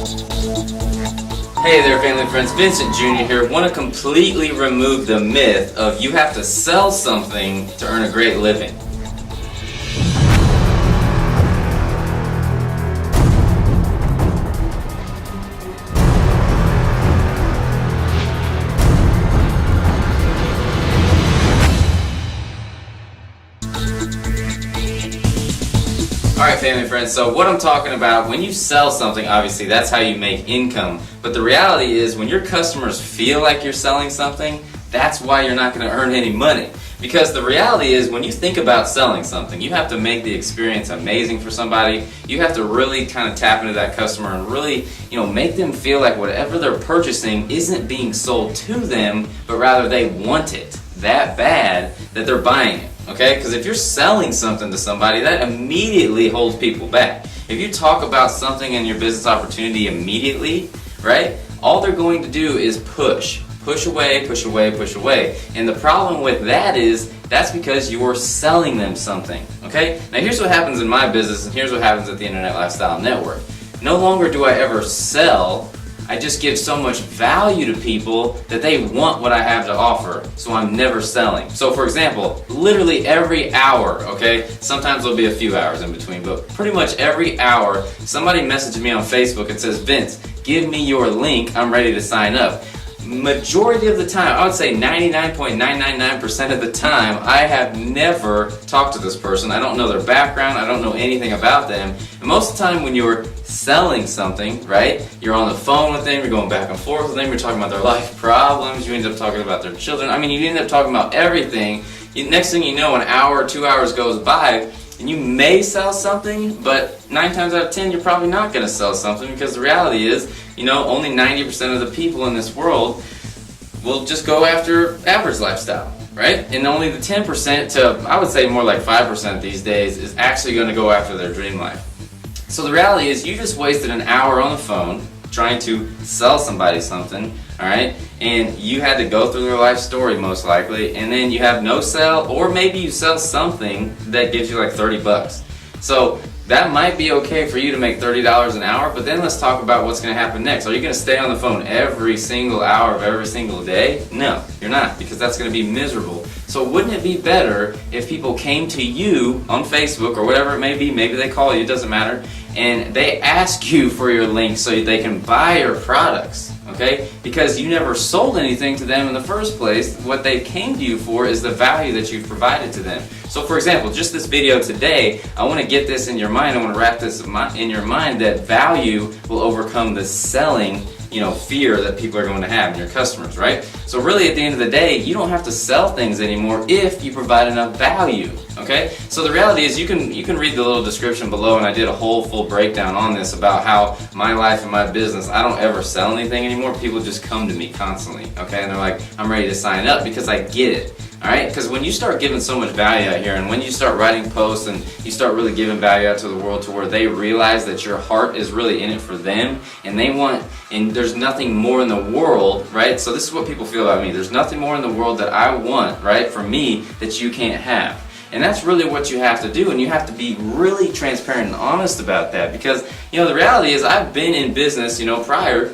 Hey there, family and friends, Vincent Jr. here. Want to completely remove the myth of you have to sell something to earn a great living. Alright, family and friends, so what I'm talking about, when you sell something, obviously that's how you make income. But the reality is, when your customers feel like you're selling something, that's why you're not going to earn any money. Because the reality is, when you think about selling something, you have to make the experience amazing for somebody. You have to really kind of tap into that customer and really, make them feel like whatever they're purchasing isn't being sold to them, but rather they want it that bad that they're buying it. Okay? Because if you're selling something to somebody, that immediately holds people back. If you talk about something in your business opportunity immediately, right, all they're going to do is push away, push away, push away. And the problem with that is, that's because you're selling them something. Okay? Now here's what happens in my business, and here's what happens at the Internet Lifestyle Network. No longer do I ever sell, I just give so much value to people that they want what I have to offer, so I'm never selling. So for example, literally every hour, okay, sometimes there'll be a few hours in between, but pretty much every hour, somebody messages me on Facebook and says, Vince, give me your link, I'm ready to sign up. Majority of the time, I would say 99.999% of the time, I have never talked to this person. I don't know their background, I don't know anything about them. And most of the time when you're selling something, right, you're on the phone with them, you're going back and forth with them, you're talking about their life problems, you end up talking about their children. I mean, you end up talking about everything. Next thing you know, an hour or 2 hours goes by, and you may sell something, but 9 times out of 10, you're probably not going to sell something, because the reality is, only 90% of the people in this world will just go after average lifestyle, right? And only the 10% to, I would say more like 5% these days, is actually going to go after their dream life. So the reality is, you just wasted an hour on the phone trying to sell somebody something, alright? And you had to go through their life story most likely, and then you have no sell, or maybe you sell something that gives you like 30 bucks. So that might be okay for you to make $30 an hour, but then let's talk about what's going to happen next. Are you going to stay on the phone every single hour of every single day? No, you're not, because that's going to be miserable. So wouldn't it be better if people came to you on Facebook or whatever it may be, maybe they call you, it doesn't matter, and they ask you for your link so they can buy your products, okay? Because you never sold anything to them in the first place. What they came to you for is the value that you've provided to them. So for example, just this video today, I want to get this in your mind, I want to wrap this in your mind that value will overcome the selling fear that people are going to have in your customers, right? So really at the end of the day, you don't have to sell things anymore if you provide enough value, okay? So the reality is, you can read the little description below, and I did a whole full breakdown on this about how my life and my business, I don't ever sell anything anymore. People just come to me constantly, okay? And they're like, I'm ready to sign up, because I get it. Alright, because when you start giving so much value out here, and when you start writing posts and you start really giving value out to the world to where they realize that your heart is really in it for them, and they want, and there's nothing more in the world, right? So this is what people feel about me. There's nothing more in the world that I want, right, for me that you can't have. And that's really what you have to do, and you have to be really transparent and honest about that, because, the reality is, I've been in business, prior,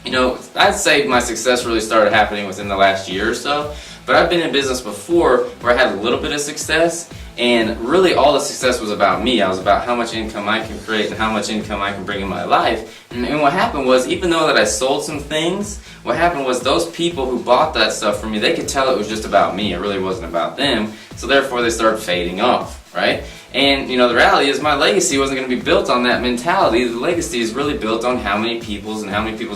I'd say my success really started happening within the last year or so. But I've been in business before where I had a little bit of success, and really all the success was about me. I was about how much income I can create and how much income I can bring in my life. And what happened was, even though that I sold some things, what happened was those people who bought that stuff from me, they could tell it was just about me. It really wasn't about them. So therefore they started fading off, right? And the reality is, my legacy wasn't going to be built on that mentality. The legacy is really built on how many people's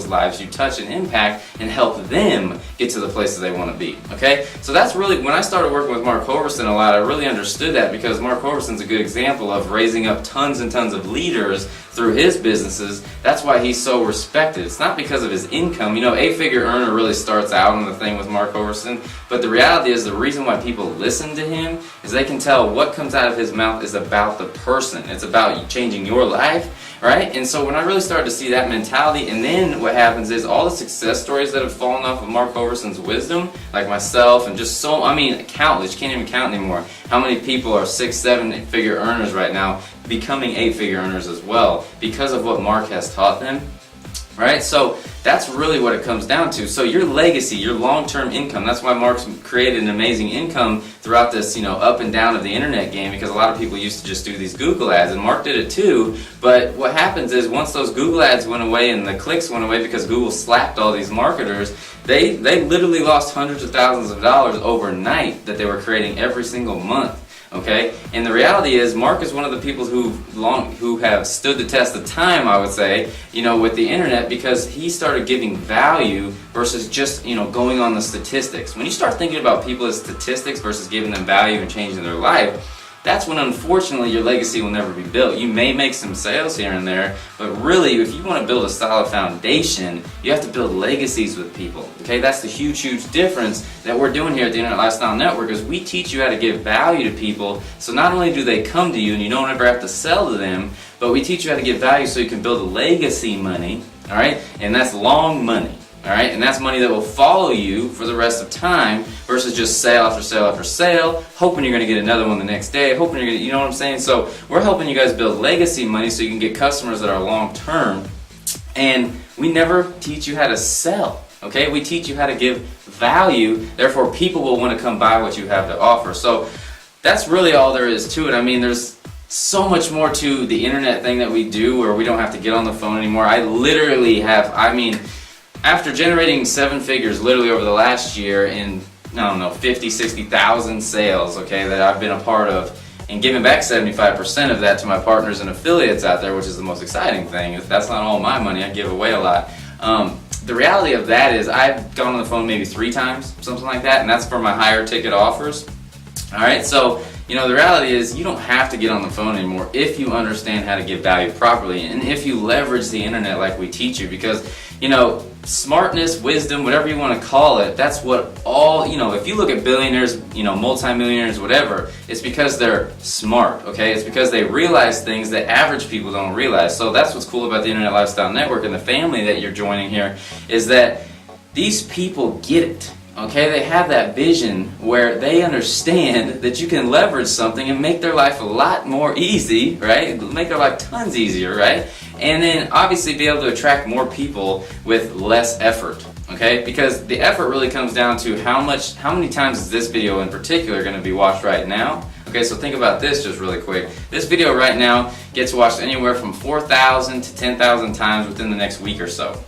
lives you touch and impact and help them get to the places they want to be, okay? So that's really, when I started working with Mark Hoverson a lot, I really understood that, because Mark Hoverson's a good example of raising up tons and tons of leaders through his businesses. That's why he's so respected. It's not because of his income. 8-figure earner really starts out on the thing with Mark Hoverson, but the reality is, the reason why people listen to him is they can tell what comes out of his mouth is about the person. It's about changing your life, right? And so when I really started to see that mentality, and then what happens is, all the success stories that have fallen off of Mark Hoverson's wisdom, like myself, and just countless, you can't even count anymore, how many people are 6-7-figure earners right now, becoming 8-figure earners as well, because of what Mark has taught them. Right? So that's really what it comes down to. So your legacy, your long-term income, that's why Mark's created an amazing income throughout this, up and down of the internet game, because a lot of people used to just do these Google ads, and Mark did it too. But what happens is once those Google ads went away and the clicks went away because Google slapped all these marketers, they literally lost hundreds of thousands of dollars overnight that they were creating every single month. Okay, and the reality is Mark is one of the people who have stood the test of time, I would say, with the internet, because he started giving value versus just, going on the statistics. When you start thinking about people as statistics versus giving them value and changing their life, that's when unfortunately your legacy will never be built. You may make some sales here and there, but really if you want to build a solid foundation, you have to build legacies with people. Okay, that's the huge difference that we're doing here at the Internet Lifestyle Network, is we teach you how to give value to people. So not only do they come to you and you don't ever have to sell to them, but we teach you how to give value so you can build a legacy money, all right? And that's long money. All right, and that's money that will follow you for the rest of time versus just sale after sale after sale, hoping you're going to get another one the next day, hoping you're going to, you know what I'm saying? So we're helping you guys build legacy money so you can get customers that are long term. And we never teach you how to sell, okay? We teach you how to give value, therefore people will want to come buy what you have to offer. So that's really all there is to it. I mean, there's so much more to the internet thing that we do where we don't have to get on the phone anymore. I literally have, after generating 7 figures literally over the last year in, 50, 60,000 sales, okay, that I've been a part of, and giving back 75% of that to my partners and affiliates out there, which is the most exciting thing. If that's not all my money, I give away a lot. The reality of that is I've gone on the phone maybe 3 times, something like that, and that's for my higher ticket offers. All right, so the reality is you don't have to get on the phone anymore if you understand how to give value properly and if you leverage the internet like we teach you, because smartness, wisdom, whatever you want to call it, that's what all, if you look at billionaires, multimillionaires, whatever, it's because they're smart, okay? It's because they realize things that average people don't realize. So that's what's cool about the Internet Lifestyle Network and the family that you're joining here, is that these people get it. Okay, they have that vision where they understand that you can leverage something and make their life a lot more easy, right? Make their life tons easier, right? And then obviously be able to attract more people with less effort, okay? Because the effort really comes down to how many times is this video in particular going to be watched right now? Okay, so think about this just really quick. This video right now gets watched anywhere from 4,000 to 10,000 times within the next week or so.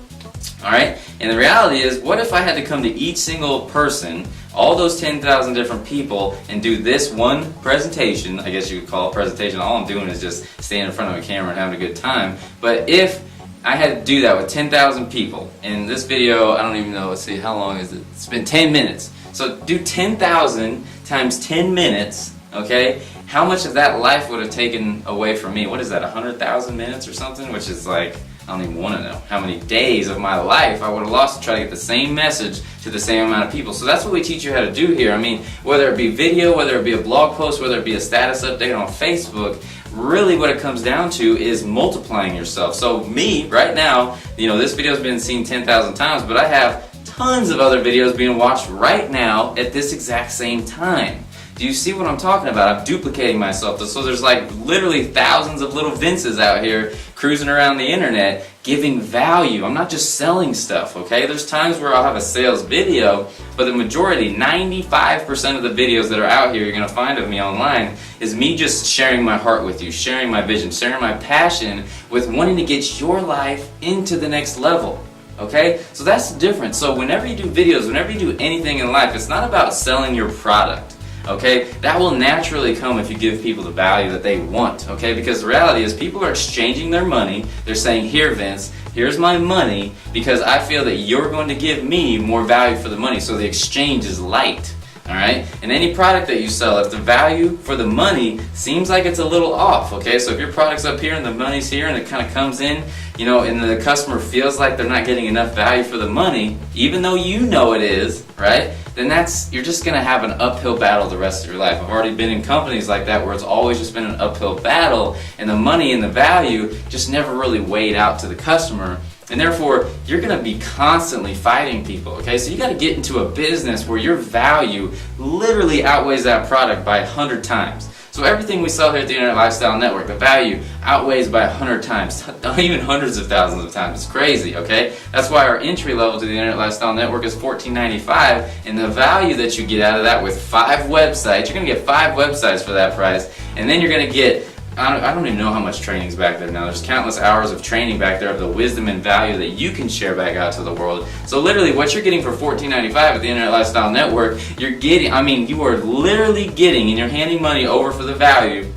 Alright, and the reality is, what if I had to come to each single person, all those 10,000 different people, and do this one presentation? I guess you could call it a presentation. All I'm doing is just standing in front of a camera and having a good time. But if I had to do that with 10,000 people, and this video, I don't even know, let's see, how long is it? It's been 10 minutes. So do 10,000 times 10 minutes, okay? How much of that life would have taken away from me? What is that, 100,000 minutes or something? Which is like, I don't even want to know how many days of my life I would have lost to try to get the same message to the same amount of people. So that's what we teach you how to do here. I mean, whether it be video, whether it be a blog post, whether it be a status update on Facebook, really what it comes down to is multiplying yourself. So me, right now, this video has been seen 10,000 times, but I have tons of other videos being watched right now at this exact same time. Do you see what I'm talking about? I'm duplicating myself. So there's like literally thousands of little Vinces out here cruising around the internet giving value. I'm not just selling stuff, okay? There's times where I'll have a sales video, but the majority, 95% of the videos that are out here you're going to find of me online is me just sharing my heart with you, sharing my vision, sharing my passion with wanting to get your life into the next level. Okay? So that's the difference. So whenever you do videos, whenever you do anything in life, it's not about selling your product. Okay, that will naturally come if you give people the value that they want, okay? Because the reality is people are exchanging their money. They're saying, here Vince, here's my money because I feel that you're going to give me more value for the money. So the exchange is light, all right? And any product that you sell, if the value for the money seems like it's a little off, okay? So if your product's up here and the money's here and it kind of comes in, and the customer feels like they're not getting enough value for the money, even though you know it is, right? Then you're just going to have an uphill battle the rest of your life. I've already been in companies like that where it's always just been an uphill battle and the money and the value just never really weighed out to the customer. And therefore, you're going to be constantly fighting people, okay? So you got to get into a business where your value literally outweighs that product by 100 times. So everything we sell here at the Internet Lifestyle Network, the value outweighs by 100 times, even hundreds of thousands of times. It's crazy, okay? That's why our entry level to the Internet Lifestyle Network is $14.95, and the value that you get out of that with 5 websites, you're going to get 5 websites for that price, and then you're going to get, I don't even know how much training's back there now. There's countless hours of training back there of the wisdom and value that you can share back out to the world. So literally what you're getting for $14.95 at the Internet Lifestyle Network, you're getting, you are literally getting, and you're handing money over for the value,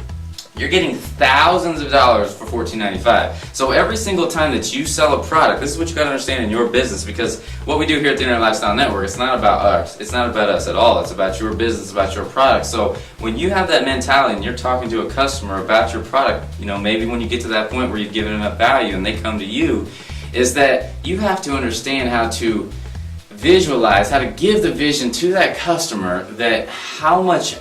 you're getting thousands of dollars for $14.95. So every single time that you sell a product, this is what you got to understand in your business, because what we do here at the Internet Lifestyle Network, it's not about us. It's not about us at all. It's about your business, it's about your product. So when you have that mentality and you're talking to a customer about your product, maybe when you get to that point where you've given enough value and they come to you, is that you have to understand how to visualize, how to give the vision to that customer that how much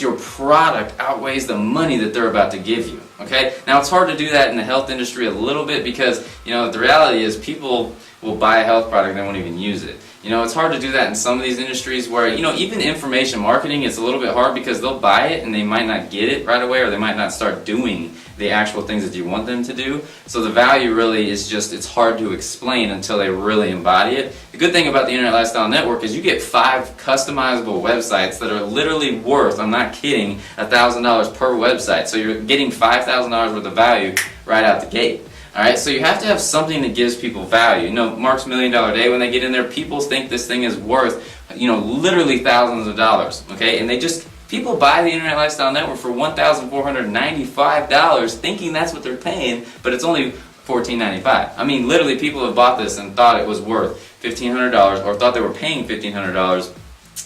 your product outweighs the money that they're about to give you, okay? Now it's hard to do that in the health industry a little bit because, the reality is people will buy a health product and they won't even use it. It's hard to do that in some of these industries where, even information marketing is a little bit hard because they'll buy it and they might not get it right away, or they might not start doing the actual things that you want them to do. So the value really is just, it's hard to explain until they really embody it. The good thing about the Internet Lifestyle Network is you get 5 customizable websites that are literally worth, I'm not kidding, $1,000 per website. So you're getting $5,000 worth of value right out the gate. Alright, so you have to have something that gives people value. Mark's $1 Million Day, when they get in there, people think this thing is worth, literally thousands of dollars, okay? And people buy the Internet Lifestyle Network for $1,495 thinking that's what they're paying, but it's only $14.95. Literally people have bought this and thought it was worth $1,500 or thought they were paying $1,500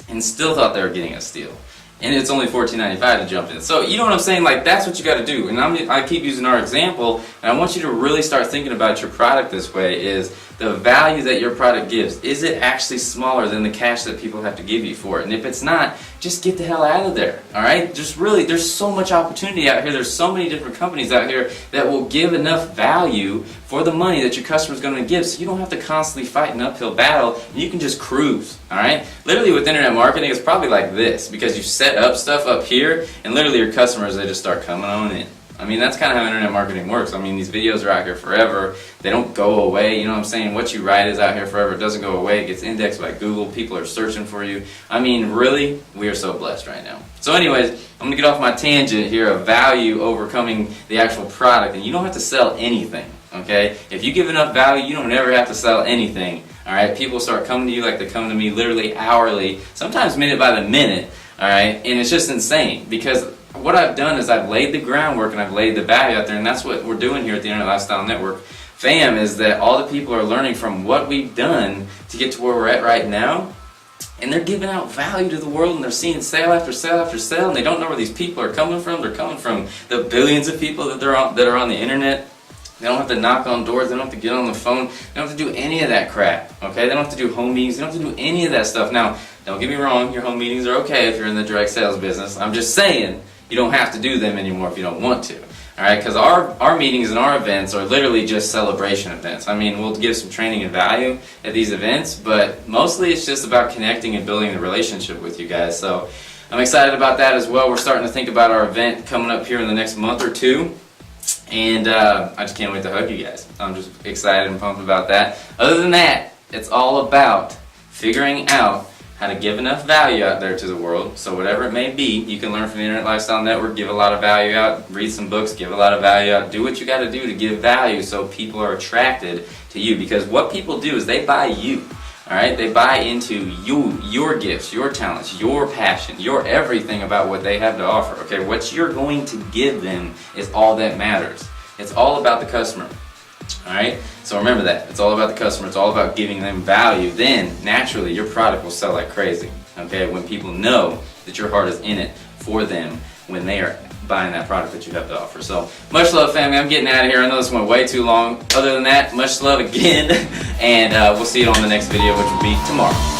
and still thought they were getting a steal. And it's only $14.95 to jump in. So you know what I'm saying? That's what you got to do. And I keep using our example, and I want you to really start thinking about your product this way, is the value that your product gives. Is it actually smaller than the cash that people have to give you for it? And if it's not, just get the hell out of there. Alright? Just really, there's so much opportunity out here. There's so many different companies out here that will give enough value for the money that your customer's going to give, so you don't have to constantly fight an uphill battle, and you can just cruise. Alright? Literally with internet marketing, it's probably like this, because you set up stuff up here, and literally your customers, they just start coming on in. That's kind of how internet marketing works. These videos are out here forever. They don't go away. You know what I'm saying? What you write is out here forever. It doesn't go away. It gets indexed by Google. People are searching for you. Really, we are so blessed right now. So anyways, I'm going to get off my tangent here of value overcoming the actual product. And you don't have to sell anything, okay? If you give enough value, you don't ever have to sell anything, all right? People start coming to you like they come to me literally hourly, sometimes minute by the minute, all right? And it's just insane, because what I've done is I've laid the groundwork and I've laid the value out there, and that's what we're doing here at the Internet Lifestyle Network. Fam, is that all the people are learning from what we've done to get to where we're at right now, and they're giving out value to the world, and they're seeing sale after sale after sale, and they don't know where these people are coming from. They're coming from the billions of people that are on the internet. They don't have to knock on doors. They don't have to get on the phone. They don't have to do any of that crap, okay? They don't have to do home meetings. They don't have to do any of that stuff. Now, don't get me wrong. Your home meetings are okay if you're in the direct sales business. I'm just saying, you don't have to do them anymore if you don't want to. Alright, because our meetings and our events are literally just celebration events. We'll give some training and value at these events, but mostly it's just about connecting and building the relationship with you guys. So I'm excited about that as well. We're starting to think about our event coming up here in the next month or two, and I just can't wait to hug you guys. I'm just excited and pumped about that. Other than that, it's all about figuring out how to give enough value out there to the world. So whatever it may be, you can learn from the Internet Lifestyle Network, give a lot of value out, read some books, give a lot of value out, do what you got to do to give value so people are attracted to you. Because what people do is they buy you. Alright, they buy into you, your gifts, your talents, your passion, your everything about what they have to offer. Okay, what you're going to give them is all that matters. It's all about the customer. Alright, so remember that. It's all about the customer. It's all about giving them value. Then, naturally, your product will sell like crazy. Okay, when people know that your heart is in it for them when they are buying that product that you have to offer. So, much love, family. I'm getting out of here. I know this went way too long. Other than that, much love again. And we'll see you on the next video, which will be tomorrow.